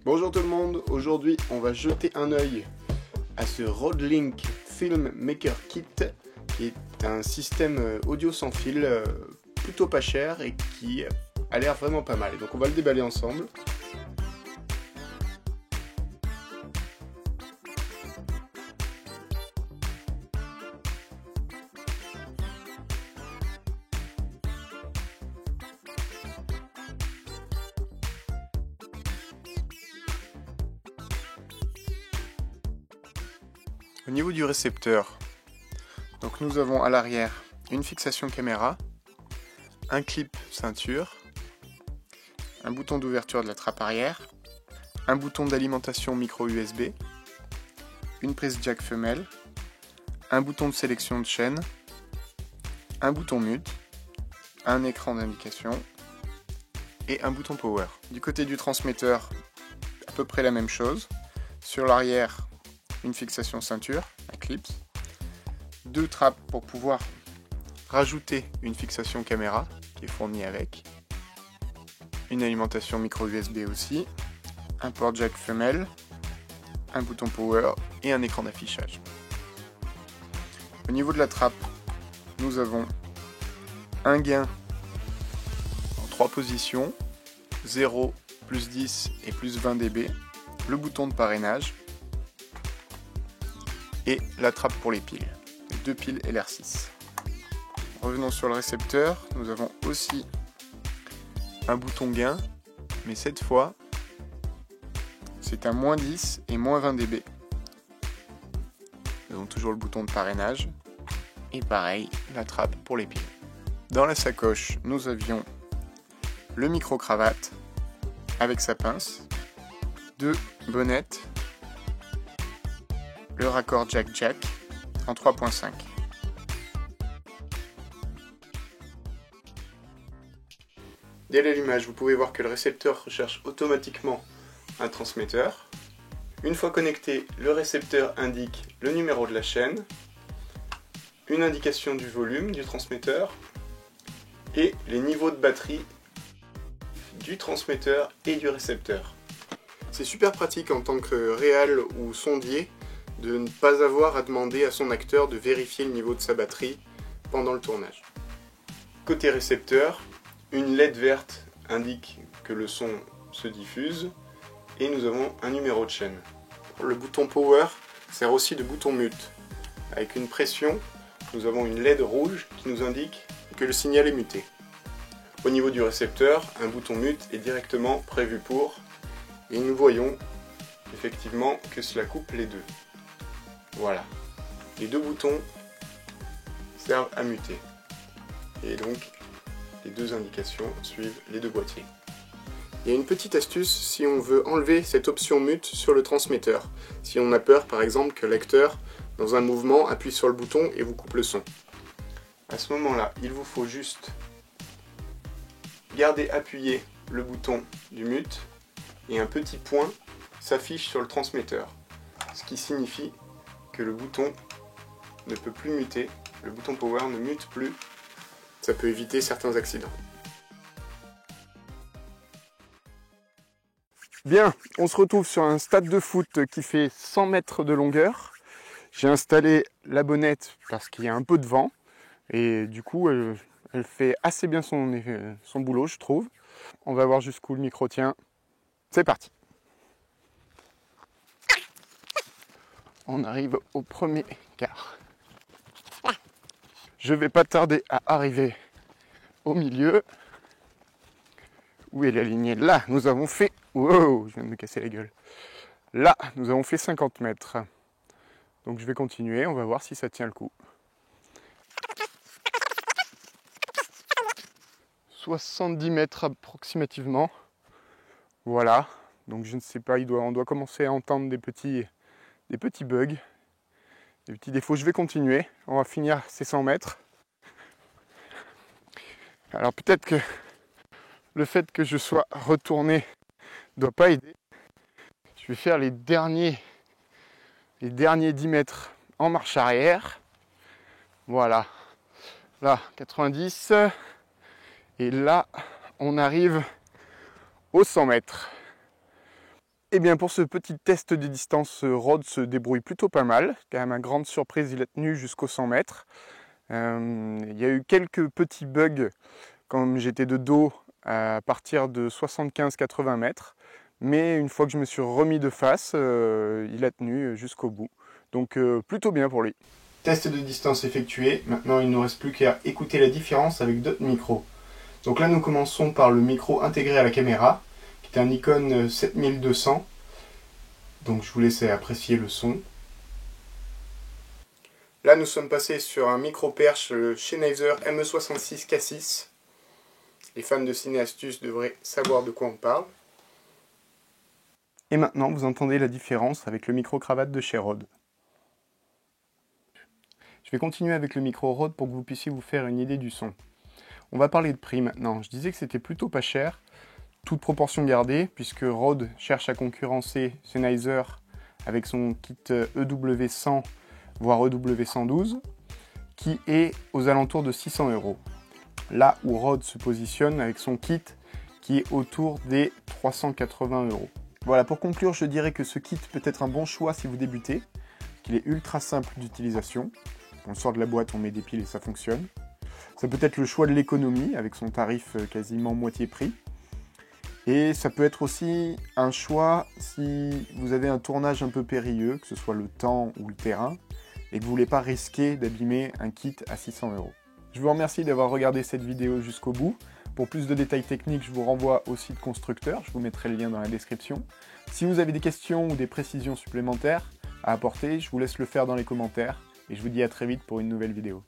Bonjour tout le monde, aujourd'hui on va jeter un œil à ce Rodelink Filmmaker Kit qui est un système audio sans fil plutôt pas cher et qui a l'air vraiment pas mal. Donc on va le déballer ensemble. Au niveau du récepteur, donc nous avons à l'arrière une fixation caméra, un clip ceinture, un bouton d'ouverture de la trappe arrière, un bouton d'alimentation micro USB, une prise jack femelle, un bouton de sélection de chaîne, un bouton mute, un écran d'indication et un bouton power. Du côté du transmetteur, à peu près la même chose. Sur l'arrière, une fixation ceinture, un clip, deux trappes pour pouvoir rajouter une fixation caméra qui est fournie avec, une alimentation micro USB aussi, un port jack femelle, un bouton power et un écran d'affichage. Au niveau de la trappe, nous avons un gain en 3 positions, 0, plus 10 et plus 20 dB, le bouton de parrainage, et la trappe pour les piles, les 2 piles LR6. Revenons sur le récepteur, nous avons aussi un bouton gain, mais cette fois, c'est un moins 10 et moins 20 dB. Nous avons toujours le bouton de parrainage, et pareil, la trappe pour les piles. Dans la sacoche, nous avions le micro-cravate avec sa pince, 2 bonnettes, le raccord jack-jack en 3.5. Dès l'allumage, vous pouvez voir que le récepteur recherche automatiquement un transmetteur. Une fois connecté, le récepteur indique le numéro de la chaîne, une indication du volume du transmetteur et les niveaux de batterie du transmetteur et du récepteur. C'est super pratique en tant que réal ou sondier de ne pas avoir à demander à son acteur de vérifier le niveau de sa batterie pendant le tournage. Côté récepteur, une LED verte indique que le son se diffuse et nous avons un numéro de chaîne. Le bouton power sert aussi de bouton mute. Avec une pression, nous avons une LED rouge qui nous indique que le signal est muté. Au niveau du récepteur, un bouton mute est directement prévu pour, et nous voyons effectivement que cela coupe les deux. Voilà, les 2 boutons servent à muter. Et donc, les 2 indications suivent les 2 boîtiers. Il y a une petite astuce si on veut enlever cette option mute sur le transmetteur. Si on a peur, par exemple, que l'acteur, dans un mouvement, appuie sur le bouton et vous coupe le son. À ce moment-là, il vous faut juste garder appuyé le bouton du mute et un petit point s'affiche sur le transmetteur. Ce qui signifie que le bouton ne peut plus muter, le bouton power ne mute plus, ça peut éviter certains accidents. Bien, on se retrouve sur un stade de foot qui fait 100 mètres de longueur. J'ai installé la bonnette parce qu'il y a un peu de vent et du coup elle fait assez bien son boulot, je trouve. On va voir jusqu'où le micro tient. C'est parti. On arrive au premier quart. Je vais pas tarder à arriver au milieu. Où est la lignée? Là, nous avons fait... Wow, je viens de me casser la gueule. Là, nous avons fait 50 mètres. Donc je vais continuer, on va voir si ça tient le coup. 70 mètres approximativement. Voilà. Donc je ne sais pas, on doit commencer à entendre des petits bugs, des petits défauts. Je vais continuer, on va finir ces 100 mètres. Alors peut-être que le fait que je sois retourné ne doit pas aider. Je vais faire les derniers 10 mètres en marche arrière. Voilà. Là, 90. Et là, on arrive aux 100 mètres. Et bien pour ce petit test de distance, Rode se débrouille plutôt pas mal. Quand même, à grande surprise, il a tenu jusqu'aux 100 mètres. Il y a eu quelques petits bugs quand j'étais de dos à partir de 75-80 mètres. Mais une fois que je me suis remis de face, il a tenu jusqu'au bout. Donc plutôt bien pour lui. Test de distance effectué. Maintenant, il ne nous reste plus qu'à écouter la différence avec d'autres micros. Donc là, nous commençons par le micro intégré à la caméra, qui est un Nikon 7200. Donc je vous laisse apprécier le son. Là, nous sommes passés sur un micro-perche, le Sennheiser ME66K6. Les fans de Ciné-Astuces devraient savoir de quoi on parle. Et maintenant, vous entendez la différence avec le micro-cravate de chez Rode. Je vais continuer avec le micro Rode pour que vous puissiez vous faire une idée du son. On va parler de prix maintenant. Je disais que c'était plutôt pas cher, toute proportion gardée, puisque Rode cherche à concurrencer Sennheiser avec son kit EW100, voire EW112, qui est aux alentours de 600 €. Là où Rode se positionne avec son kit qui est autour des 380 €. Voilà, pour conclure, je dirais que ce kit peut être un bon choix si vous débutez, qu'il est ultra simple d'utilisation. On sort de la boîte, on met des piles et ça fonctionne. Ça peut être le choix de l'économie avec son tarif quasiment moitié prix. Et ça peut être aussi un choix si vous avez un tournage un peu périlleux, que ce soit le temps ou le terrain, et que vous ne voulez pas risquer d'abîmer un kit à 600 €. Je vous remercie d'avoir regardé cette vidéo jusqu'au bout. Pour plus de détails techniques, je vous renvoie au site constructeur, je vous mettrai le lien dans la description. Si vous avez des questions ou des précisions supplémentaires à apporter, je vous laisse le faire dans les commentaires, et je vous dis à très vite pour une nouvelle vidéo.